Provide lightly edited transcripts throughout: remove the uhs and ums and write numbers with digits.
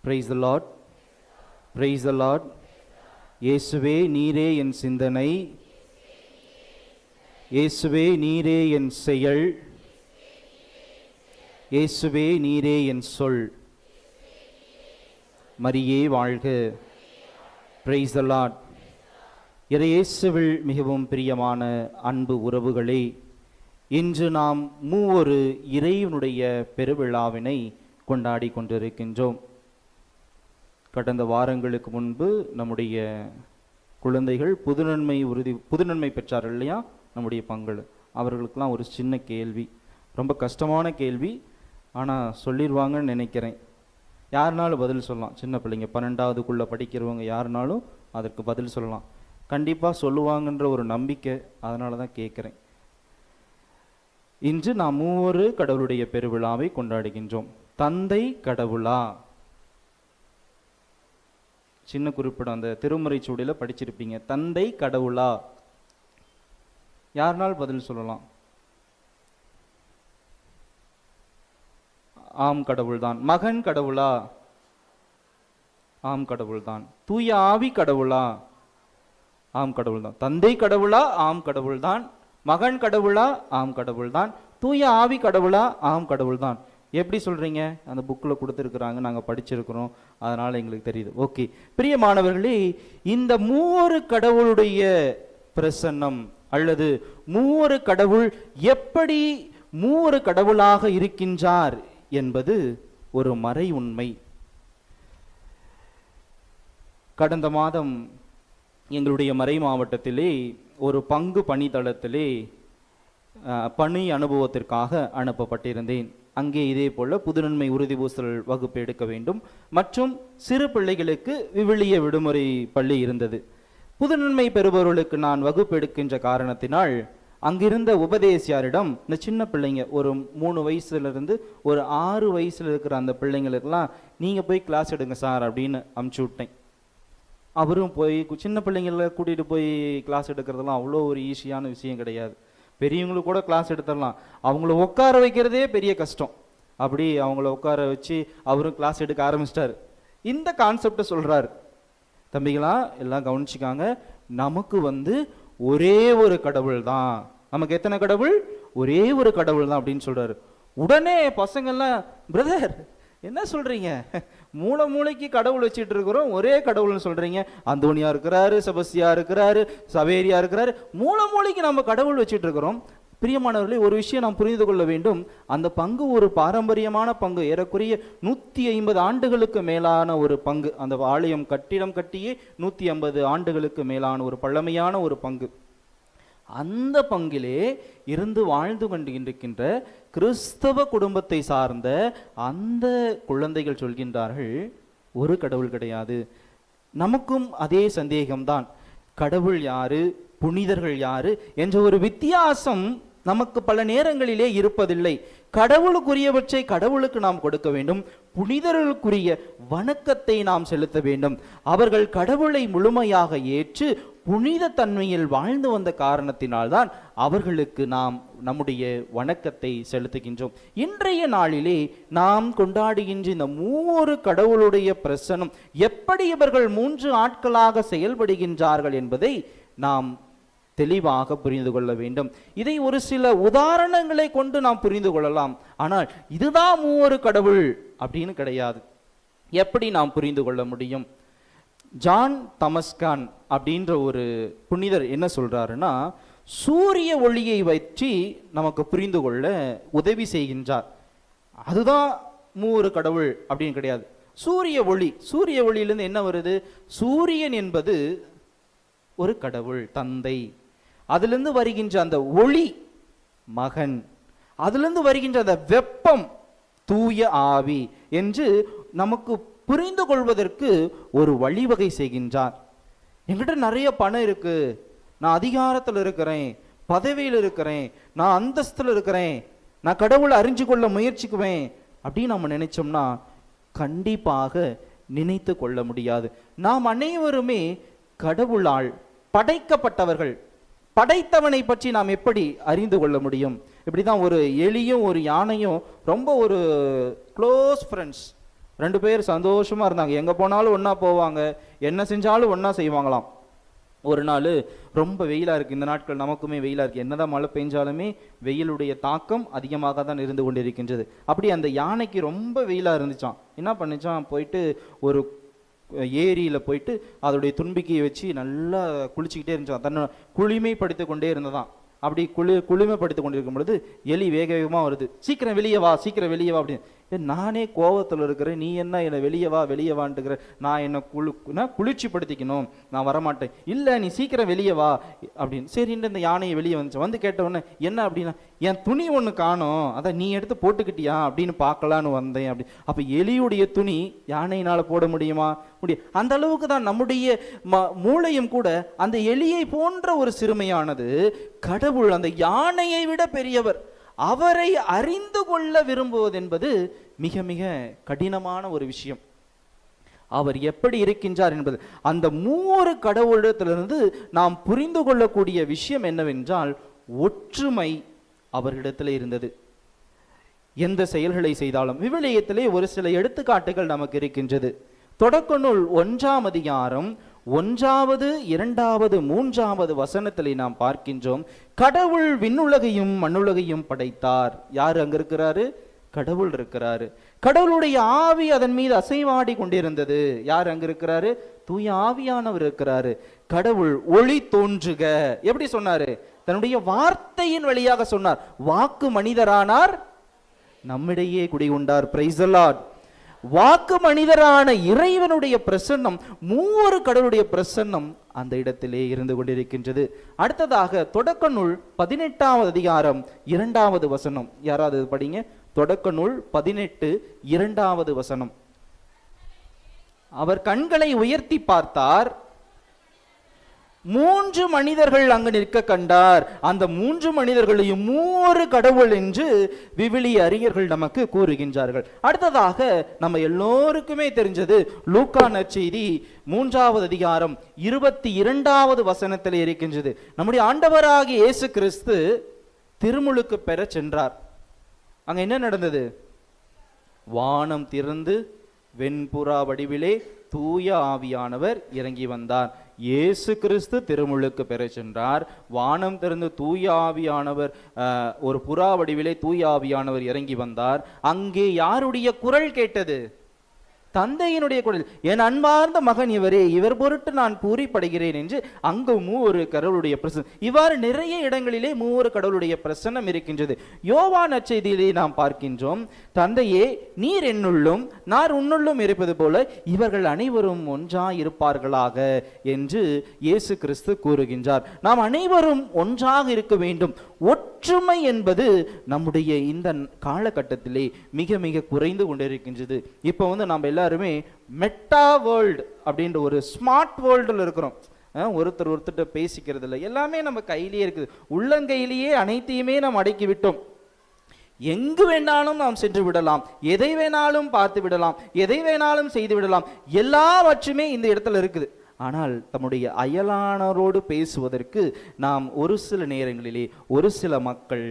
Praise the Lord. Praise the Lord. இயேசுவே நீரே என் சிந்தனை, இயேசுவே நீரே என் செயல், இயேசுவே நீரே என் சொல். மரியே வாழ்க. Praise the Lord. இயேசுவில் மிகவும் பிரியமான அன்பு உறவுகளே, இன்று நாம் மூவொரு இறைவனுடைய பெருவிழாவினை கொண்டாடி கொண்டிருக்கின்றோம். கடந்த வாரங்களுக்கு முன்பு நம்முடைய குழந்தைகள் புதுநன்மை பெற்றார்கள் இல்லையா? நம்முடைய பங்கு அவர்களுக்கெல்லாம் ஒரு சின்ன கேள்வி, ரொம்ப கஷ்டமான கேள்வி, ஆனால் சொல்லிடுவாங்கன்னு நினைக்கிறேன். யாருனாலும் பதில் சொல்லலாம். சின்ன பிள்ளைங்க 12வதுக்குள்ளே படிக்கிறவங்க யாருனாலும் அதற்கு பதில் சொல்லலாம். கண்டிப்பாக சொல்லுவாங்கன்ற ஒரு நம்பிக்கை, அதனால தான் கேட்குறேன். இன்று நாம் மூவொரு கடவுளுடைய பெருவிழாவை கொண்டாடுகின்றோம். தந்தை கடவுளா? சின்ன குறிப்பிடம் அந்த திருமுறை சூடியில் படிச்சிருப்பீங்க. தந்தை கடவுளா? யாருனால் பதில் சொல்லலாம்? ஆம், கடவுள்தான். மகன் கடவுளா? ஆம், கடவுள்தான். தூய ஆவி கடவுளா? ஆம், கடவுள்தான். தந்தை கடவுளா? ஆம், கடவுள்தான். மகன் கடவுளா? ஆம், கடவுள்தான். தூய ஆவி கடவுளா? ஆம், கடவுள்தான். எப்படி சொல்றீங்க? அந்த புக்கில் கொடுத்துருக்குறாங்க, நாங்கள் படிச்சிருக்கிறோம், அதனால எங்களுக்கு தெரியுது. ஓகே, பிரியமானவர்களே, இந்த மூவொரு கடவுளுடைய பிரசன்னம் அல்லது மூவொரு கடவுள் எப்படி மூவொரு கடவுளாக இருக்கின்றார் என்பது ஒரு மறை உண்மை. கடந்த மாதம் எங்களுடைய மறை மாவட்டத்திலே ஒரு பங்கு பணித்தளத்திலே பணி அனுபவத்திற்காக அனுப்பப்பட்டிருந்தேன். அங்கே இதே போல புதுநன்மை உறுதிபூசல் வகுப்பு எடுக்க வேண்டும் மற்றும் சிறு பிள்ளைகளுக்கு விவிலிய விடுமுறை பள்ளி இருந்தது. புதுநன்மை பெறுபவர்களுக்கு நான் வகுப்பு எடுக்கின்ற காரணத்தினால் அங்கிருந்த உபதேசியாரிடம் இந்த சின்ன பிள்ளைங்க ஒரு 3 வயசுலேருந்து ஒரு 6 வயசில் இருக்கிற அந்த பிள்ளைங்களுக்கெல்லாம் நீங்கள் போய் கிளாஸ் எடுங்க சார் அப்படின்னு அமுச்சு விட்டேன். அவரும் போய் சின்ன பிள்ளைங்கள கூட்டிகிட்டு போய் கிளாஸ் எடுக்கிறதெல்லாம் அவ்வளோ ஒரு ஈஸியான விஷயம் கிடையாது. பெரியவங்களுக்கு கூட கிளாஸ் எடுத்துடலாம், அவங்கள உட்கார வைக்கிறதே பெரிய கஷ்டம். அப்படி அவங்கள உட்கார வச்சு அவரும் கிளாஸ் எடுக்க ஆரம்பிச்சிட்டார். இந்த கான்செப்டை சொல்கிறார். தம்பிகளா எல்லாம் கவனிச்சுக்காங்க, நமக்கு ஒரே ஒரு கடவுள் தான். நமக்கு எத்தனை கடவுள்? ஒரே ஒரு கடவுள் தான் அப்படின்னு சொல்கிறாரு. உடனே பசங்கள்லாம், பிரதர் என்ன சொல்கிறீங்க? மூளைக்கு கடவுள் வச்சுட்டு இருக்கிறோம், ஒரே கடவுள்னு சொல்கிறீங்க. அந்தோனியா இருக்கிறாரு, செபஸ்தியா இருக்கிறாரு, சவேரியா இருக்கிறாரு, மூளைக்கு நம்ம கடவுள் வச்சுட்டு இருக்கிறோம். பிரியமானவர்களே, ஒரு விஷயம் நாம் புரிந்து கொள்ள வேண்டும். அந்த பங்கு ஒரு பாரம்பரியமான பங்கு. ஏறக்குறைய 150 ஆண்டுகளுக்கு மேலான ஒரு பங்கு. அந்த ஆலயம் கட்டிடம் கட்டியே 150 ஆண்டுகளுக்கு மேலான ஒரு பழமையான ஒரு பங்கு. அந்த பங்கிலே இருந்து வாழ்ந்து கொண்டிருக்கின்ற கிறிஸ்தவ குடும்பத்தை சார்ந்த அந்த குழந்தைகள் சொல்கின்றார்கள், ஒரு கடவுள் கிடையாது. நமக்கும் அதே சந்தேகம்தான். கடவுள் யாரு, புனிதர்கள் யாரு என்ற ஒரு வித்தியாசம் நமக்கு பல நேரங்களிலே இருப்பதில்லை. கடவுளுக்குரியவற்றை கடவுளுக்கு நாம் கொடுக்க வேண்டும், புனிதர்களுக்குரிய வணக்கத்தை நாம் செலுத்த வேண்டும். அவர்கள் கடவுளை முழுமையாக ஏற்று புனித தன்மையில் வாழ்ந்து வந்த காரணத்தினால்தான் அவர்களுக்கு நாம் நம்முடைய வணக்கத்தை செலுத்துகின்றோம். இன்றைய நாளிலே நாம் கொண்டாடுகின்ற இந்த மூவொரு கடவுளுடைய பிரசன்னம் எப்படி இவர்கள் 3 ஆட்களாக செயல்படுகின்றார்கள் என்பதை நாம் தெளிவாக புரிந்து கொள்ள வேண்டும். இதை ஒரு சில உதாரணங்களை கொண்டு நாம் புரிந்து கொள்ளலாம். ஆனால் இதுதான் மூவொரு கடவுள் அப்படின்னு கிடையாது. எப்படி நாம் புரிந்து கொள்ள முடியும்? ஜான் தமஸ்கான் அப்படின்ற ஒரு புனிதர் என்ன சொல்றாருன்னா, சூரிய ஒளியை வச்சு நமக்கு புரிந்து கொள்ள உதவி செய்கின்றார். அதுதான் மூவொரு கடவுள் அப்படின்னு கிடையாது. சூரிய ஒளியிலிருந்து என்ன வருது? சூரியன் என்பது ஒரு கடவுள், தந்தை. அதிலிருந்து வருகின்ற அந்த ஒளி மகன், அதிலிருந்து வருகின்ற அந்த வெப்பம் தூய ஆவி என்று நமக்கு புரிந்து கொள்வதற்கு ஒரு வழிவகை செய்கின்றார். என்கிட்ட நிறைய பணம் இருக்கு, நான் அதிகாரத்தில் இருக்கிறேன், பதவியில் இருக்கிறேன், நான் அந்தஸ்தில் இருக்கிறேன், நான் கடவுளை அறிஞ்சு கொள்ள முயற்சிக்குவேன் அப்படின்னு நம்ம நினைச்சோம்னா கண்டிப்பாக நினைத்து கொள்ள முடியாது. நாம் அனைவருமே கடவுளால் படைக்கப்பட்டவர்கள். படைத்தவனை பற்றி நாம் எப்படி அறிந்து கொள்ள முடியும்? இப்படிதான் ஒரு எலியும் ஒரு யானையும் ரொம்ப ஒரு க்ளோஸ் ஃப்ரெண்ட்ஸ், 2 பேர் சந்தோஷமா இருந்தாங்க. எங்க போனாலும் ஒண்ணா போவாங்க, என்ன செஞ்சாலும் ஒண்ணா செய்வாங்களாம். ஒரு நாள் ரொம்ப வெயிலா இருக்கு. இந்த நாட்கள் நமக்குமே வெயிலா இருக்கு. என்னதான் மழை பெஞ்சாலுமே வெயிலுடைய தாக்கம் அதிகமாக தான் இருந்து கொண்டிருக்கின்றது. அப்படி அந்த யானைக்கு ரொம்ப வெயிலா இருந்துச்சான். என்ன பண்ணிச்சான், போயிட்டு ஒரு ஏரியில போயிட்டு அதோடைய துன்பிக்கையை வச்சு நல்லா குளிச்சுக்கிட்டே இருந்துச்சான். தன்னை குளிமைப்படுத்தி கொண்டே இருந்ததான். அப்படி குளிமைப்படுத்தி கொண்டிருக்கும் பொழுது எலி வேக வேகமாக வருது. சீக்கிரம் வெளியே வா, சீக்கிரம் வெளியே வா அப்படின்னு. நானே கோபத்தில் இருக்கிறேன், நீ என்ன என்னை வெளியே வான்ட்டுக்கிற? நான் என்னை குளிர்ச்சிப்படுத்திக்கணும், நான் வரமாட்டேன். இல்லை நீ சீக்கிரம் வெளியே வா அப்படின்னு. சரின்ட்டு இந்த யானையை வெளியே வந்துச்சு. வந்து கேட்டவுடனே என்ன அப்படின்னா, என் துணி ஒன்று காணோம், அதை நீ எடுத்து போட்டுக்கிட்டியா அப்படின்னு பார்க்கலான்னு வந்தேன் அப்படி. அப்போ எலியுடைய துணி யானையினால் போட முடியுமா? முடியும். அந்த அளவுக்கு தான் நம்முடைய மூளையும் கூட அந்த எலியை போன்ற ஒரு சிறுமையானது. கடவுள் அந்த யானையை விட பெரியவர், அவரை அறிந்து கொள்ள விரும்புவது என்பது மிக மிக கடினமான ஒரு விஷயம். அவர் எப்படி இருக்கின்றார் என்பது அந்த 3 கடவுளிடத்திலிருந்து நாம் புரிந்து கொள்ளக்கூடிய விஷயம் என்னவென்றால், ஒற்றுமை அவர்களிடத்தில் இருந்தது. எந்த செயல்களை செய்தாலும் விவிலியத்திலே ஒரு சில எடுத்துக்காட்டுகள் நமக்கு இருக்கின்றது. தொடக்க நூல் 1ஆம் அதிகாரம் 1வது 2வது 3வது வசனத்திலே நாம் பார்க்கின்றோம், கடவுள் விண்ணுலகையும் மண்ணுலகையும் படைத்தார். யார் அங்க இருக்கிறாரு? கடவுள் இருக்கிறாரு. கடவுளுடைய ஆவி அதன் மீது அசைவாடி கொண்டிருந்தது. யார் அங்க இருக்கிறாரு? தூய ஆவியானவர் இருக்கிறாரு. கடவுள் ஒளி தோன்றுக எப்படி சொன்னாரு? தன்னுடைய வார்த்தையின் வழியாக சொன்னார். வாக்கு மனிதரானார், நம்மிடையே குடிகொண்டார். Praise the Lord. வாக்கு மனிதரான இறைவனுடைய பிரசன்னம், 3 கடவுளுடைய பிரசன்னம் அந்த இடத்திலே இருந்து கொண்டிருக்கின்றது. அடுத்ததாக தொடக்க நூல் 18வது அதிகாரம் 2வது வசனம். யாராவது படிங்க. தொடக்க நூல் 18 2வது வசனம். அவர் கண்களை உயர்த்தி பார்த்தார், 3 மனிதர்கள் அங்கு நிற்க கண்டார். அந்த 3 மனிதர்களையும் 3 கடவுள் என்று விவிலிய அறிஞர்கள் நமக்கு கூறுகின்றார்கள். அடுத்ததாக நம்ம எல்லோருக்குமே தெரிஞ்சது லூக்கா நற்செய்தி 3வது அதிகாரம் 22வது வசனத்தில் இருக்கின்றது. நம்முடைய ஆண்டவராகிய இயேசு கிறிஸ்து திருமுழுக்கு பெற சென்றார். அங்க என்ன நடந்தது? வானம் திறந்து வெண்புறா வடிவிலே தூய ஆவியானவர் இறங்கி வந்தார். இயேசு கிறிஸ்து திருமுழுக்கு பெற சென்றார். வானம் திறந்து தூய ஆவியானவர் ஒரு புறா வடிவிலே தூய ஆவியானவர் இறங்கி வந்தார். அங்கே யாருடைய குரல் கேட்டது? தந்தையினுடைய குரல். என் அன்பார்ந்த மகன் இவரே, இவர் பொருட்டு நான் பூரிப்படுகிறேன் என்று அங்கு 3 கடவுளுடைய பிரசன்னம். இவ்வாறு நிறைய இடங்களிலே 3 கடவுளுடைய பிரசன்னம் இருக்கின்றது. யோவான் நற்செய்தியிலே நாம் பார்க்கின்றோம், தந்தையே நீர் என்னுள்ளும் நான் உன்னுள்ளும் இருப்பது போல இவர்கள் அனைவரும் ஒன்றாய் இருப்பார்களாக என்று இயேசு கிறிஸ்து கூறுகின்றார். நாம் அனைவரும் ஒன்றாக இருக்க வேண்டும். ஒற்றுமை என்பது நம்முடைய இந்த காலகட்டத்திலே மிக மிக குறைந்து கொண்டிருக்கின்றது. இப்போ நம்ம எல்லாருமே மெட்டா வேர்ல்டு அப்படின்ற ஒரு ஸ்மார்ட் வேர்ல்டில் இருக்கிறோம். ஒருத்தர்கிட்ட பேசிக்கிறது இல்லை, எல்லாமே நம்ம கையிலேயே இருக்குது. உள்ளங்கையிலேயே அனைத்தையுமே நாம் அடக்கி விட்டோம். எங்கு வேணாலும் நாம் சென்று விடலாம், எதை வேணாலும் பார்த்து விடலாம், எதை வேணாலும் செய்து விடலாம். எல்லாவற்றுமே இந்த இடத்துல இருக்குது. ஆனால் தம்முடைய அயலானரோடு பேசுவதற்கு நாம் ஒரு சில நேரங்களிலே ஒரு சில மக்கள்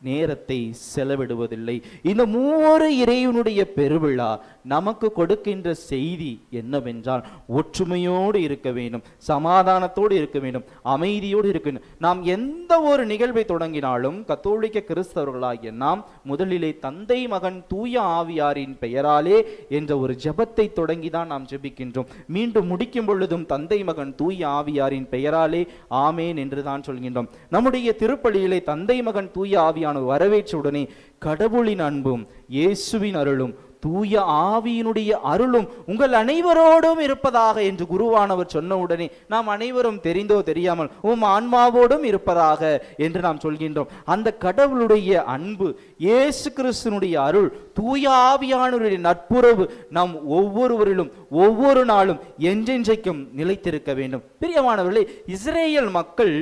நேரத்தை செலவிடுவதில்லை. இந்த 3 இறைவனுடைய பெருவிழா நமக்கு கொடுக்கின்ற செய்தி என்னவென்றால், ஒற்றுமையோடு இருக்க வேண்டும், சமாதானத்தோடு இருக்க வேண்டும், அமைதியோடு இருக்க வேண்டும். நாம் எந்த ஒரு நிகழ்வை தொடங்கினாலும் கத்தோலிக்க கிறிஸ்தவர்களாகிய நாம் முதலிலே தந்தை மகன் தூய ஆவியாரின் பெயராலே என்ற ஒரு ஜெபத்தை தொடங்கிதான் நாம் ஜெபிக்கின்றோம். மீண்டும் முடிக்கும் பொழுதும் தந்தை மகன் தூய ஆவியாரின் பெயராலே ஆமேன் என்று தான் சொல்கின்றோம். நம்முடைய திருப்பலியிலே தந்தை மகன் தூய ஆவியார் வரவேற்றுடனே கடவுளின் அன்பும் இயேசுவின் அருளும் தூய ஆவியினுடைய அருளும் உங்கள் அனைவரோடும் இருப்பதாக என்று குருவானவர் சொன்ன உடனே நாம் அனைவரும் தெரிந்தோ தெரியாமல் ஆன்மாவோடும் இருப்பதாக என்று நாம் சொல்கின்றோம். அந்த கடவுளுடைய அன்பு, இயேசு கிறிஸ்துனுடைய அருள், தூய ஆவியானவருடைய நட்புறவு நாம் ஒவ்வொருவரிலும் ஒவ்வொரு நாளும் என்றென்றைக்கும் நிலைத்திருக்க வேண்டும். பிரியமானவர்களே, இஸ்ரேல் மக்கள்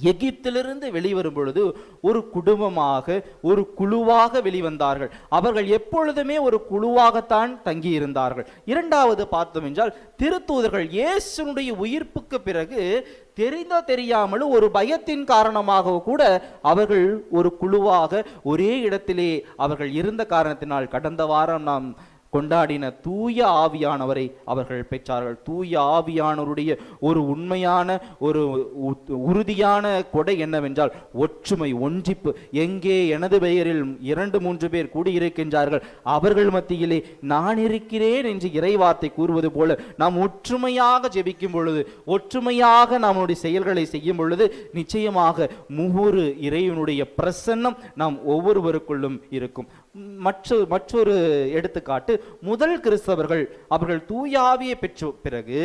எகிப்திலிருந்து வெளிவரும் பொழுது ஒரு குடும்பமாக ஒரு குழுவாக வெளிவந்தார்கள். அவர்கள் எப்பொழுதுமே ஒரு குழுவாகத்தான் தங்கி இருந்தார்கள். இரண்டாவது பார்த்தோம் என்றால், திருத்தூதர்கள் இயேசுனுடைய உயிர்ப்புக்கு பிறகு தெரிந்தோ தெரியாமலும் ஒரு பயத்தின் காரணமாக கூட அவர்கள் ஒரு குழுவாக ஒரே இடத்திலே அவர்கள் இருந்த காரணத்தினால் கடந்த வாரம் நாம் கொண்டாடின தூய ஆவியானவரை அவர்கள் பெற்றார்கள். தூய ஆவியானவருடைய ஒரு உண்மையான ஒரு உறுதியான கொடை என்னவென்றால் ஒற்றுமை, ஒன்றிப்பு. எங்கே எனது பெயரில் 2-3 பேர் கூடியிருக்கின்றார்கள், அவர்கள் மத்தியிலே நான் இருக்கிறேன் என்று இறைவார்த்தை கூறுவது போல நாம் ஒற்றுமையாக ஜெபிக்கும் பொழுது, ஒற்றுமையாக நம்முடைய செயல்களை செய்யும் பொழுது நிச்சயமாக மூவொரு இறைவனுடைய பிரசன்னம் நாம் ஒவ்வொருவருக்குள்ளும் இருக்கும். மற்றொரு எடுத்துக்காட்டு, முதல் கிறிஸ்தவர்கள் அவர்கள் தூய ஆவியை பெற்ற பிறகு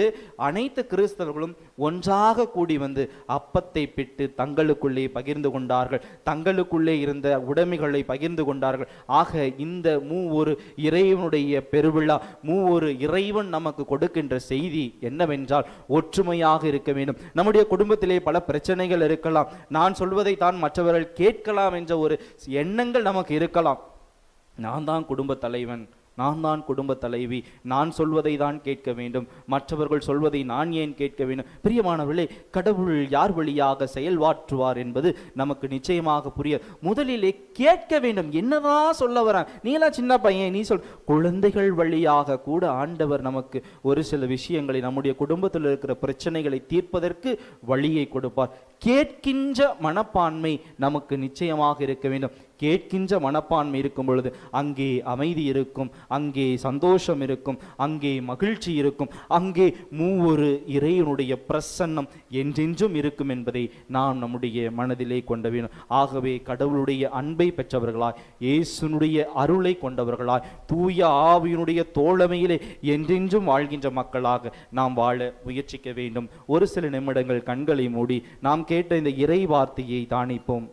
அனைத்து கிறிஸ்தவர்களும் ஒன்றாக கூடி வந்து அப்பத்தை பெற்று தங்களுக்குள்ளே பகிர்ந்து கொண்டார்கள், தங்களுக்குள்ளே இருந்த உடைமைகளை பகிர்ந்து கொண்டார்கள். ஆக இந்த மூவொரு இறைவனுடைய பெருவிழா, மூவொரு இறைவன் நமக்கு கொடுக்கின்ற செய்தி என்னவென்றால் ஒற்றுமையாக இருக்க வேண்டும். நம்முடைய குடும்பத்திலே பல பிரச்சனைகள் இருக்கலாம், நான் சொல்வதை தான் மற்றவர்கள் கேட்கலாம் என்ற ஒரு எண்ணங்கள் நமக்கு இருக்கலாம். நான் தான் குடும்ப தலைவன், நான் தான் குடும்ப தலைவி, நான் சொல்வதை தான் கேட்க வேண்டும், மற்றவர்கள் சொல்வதை நான் ஏன் கேட்க வேண்டும்? பிரியமானவர்களே, கடவுள் யார் வழியாக செயல்வாற்றுவார் என்பது நமக்கு நிச்சயமாக புரிய முதலிலே கேட்க வேண்டும். என்னதான் சொல்ல வரான், நீலாம் சின்ன பையன், நீ சொல். குழந்தைகள் வழியாக கூட ஆண்டவர் நமக்கு ஒரு சில விஷயங்களை, நம்முடைய குடும்பத்தில் இருக்கிற பிரச்சனைகளை தீர்ப்பதற்கு வழியை கொடுப்பார். கேட்கின்ற மனப்பான்மை நமக்கு நிச்சயமாக இருக்க வேண்டும். கேட்கின்ற மனப்பான்மை இருக்கும் பொழுது அங்கே அமைதி இருக்கும், அங்கே சந்தோஷம் இருக்கும், அங்கே மகிழ்ச்சி இருக்கும், அங்கே மூவொரு இறைவனுடைய பிரசன்னம் என்றென்றும் இருக்கும் என்பதை நாம் நம்முடைய மனதிலே கொண்ட வேண்டும். ஆகவே கடவுளுடைய அன்பை பெற்றவர்களாய், இயேசுனுடைய அருளை கொண்டவர்களாய், தூய ஆவியினுடைய தோழமையிலே என்றென்றும் வாழ்கின்ற மக்களாக நாம் வாழ முயற்சிக்க வேண்டும். ஒரு சில நிமிடங்கள் கண்களை மூடி நாம் கேட்ட இந்த இறை வார்த்தையை தானிப்போம்.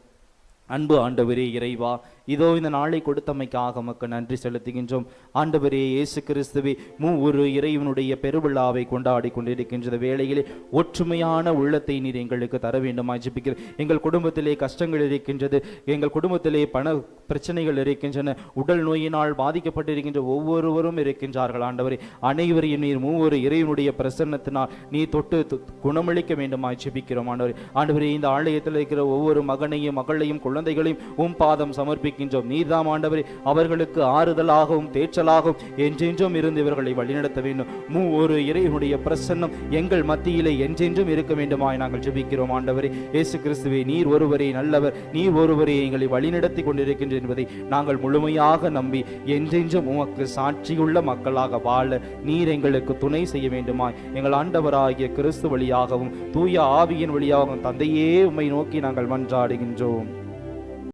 அன்பு ஆண்டவரே இறைவா, இதோ இந்த நாளை கொடுத்தமைக்காக உமக்கு நன்றி செலுத்துகின்றோம். ஆண்டவரே இயேசு கிறிஸ்துவே, மூவொரு இறைவனுடைய பெருவிழாவை கொண்டாடி கொண்டிருக்கின்ற வேளையிலே ஒற்றுமையான உள்ளத்தை நீர் எங்களுக்கு தர வேண்டுமாய் ஜெபிக்கிறேன். எங்கள் குடும்பத்திலே கஷ்டங்கள் இருக்கின்றது, எங்கள் குடும்பத்திலே பண பிரச்சனைகள் இருக்கின்றன, உடல் நோயினால் பாதிக்கப்பட்டிருக்கின்ற ஒவ்வொருவரும் இருக்கின்றார்கள். ஆண்டவரே, அனைவரையும் நீர் மூவொரு இறைவனுடைய பிரசன்னத்தினால் நீ தொட்டு குணமளிக்க வேண்டுமாய் ஜெபிக்கிறோம். ஆண்டவரே, இந்த ஆலயத்தில் இருக்கிற ஒவ்வொரு மகனையும் மகளையும் குழந்தைகளையும் உம் பாதம் சமர்ப்பிக்கின்றோம். நீர்தாம் ஆண்டவரே அவர்களுக்கு ஆறுதலாகவும் தேற்றலாகவும் என்றென்றும் இருந்து இவர்களை வழிநடத்த வேண்டும். மூவொரு இறைவனுடைய பிரசன்னம் எங்கள் மத்தியிலே என்றென்றும் இருக்க வேண்டுமாய் நாங்கள் ஜெபிக்கிறோம். ஆண்டவரே இயேசு கிறிஸ்துவே, நீர் ஒருவரே நல்லவர், நீர் ஒருவரே எங்களை வழிநடத்தி கொண்டிருக்கின்ற என்பதை நாங்கள் முழுமையாக நம்பி என்றென்றும் உமக்கு சாட்சியுள்ள மக்களாக வாழ நீர் எங்களுக்கு துணை செய்ய வேண்டுமாய் எங்கள் ஆண்டவராகிய கிறிஸ்து வழியாகவும் தூய ஆவியின் வழியாகவும் தந்தையே உம்மை நோக்கி நாங்கள் மன்றாடுகின்றோம்.